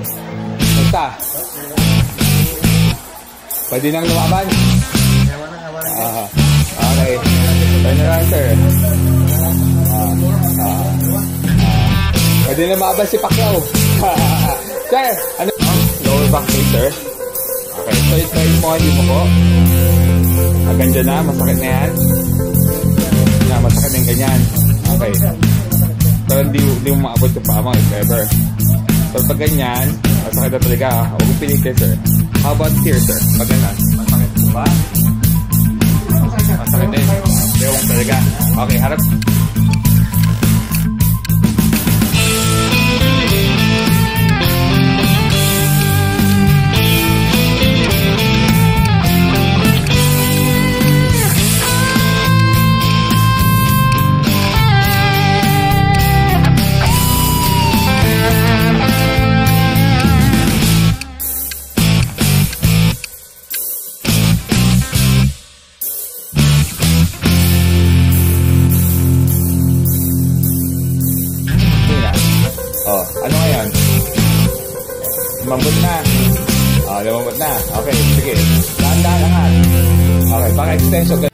Basta. Pwede nang lumaban? Okay. Turn around, sir. Pwede na lumaban si Pacquiao. Sir, ano? Lower back day, sir. Okay, so try mo, hindi mo ko. Hanggang dyan na, masakit na yan. Masakit na yung ganyan. Okay. Pero hindi mo maabot yung paa mo, if ever. So pag ganyan, masakit na talaga. Huwag mong pilitin, sir. How about here, sir? Pag ganyan, masakit ba? Masakit din. Ewan talaga. Okay, harap. Ano ngayon? Lumambot na. Lumambot na. Okay, sige. Dahan-dahan angat. Okay, paka-extension.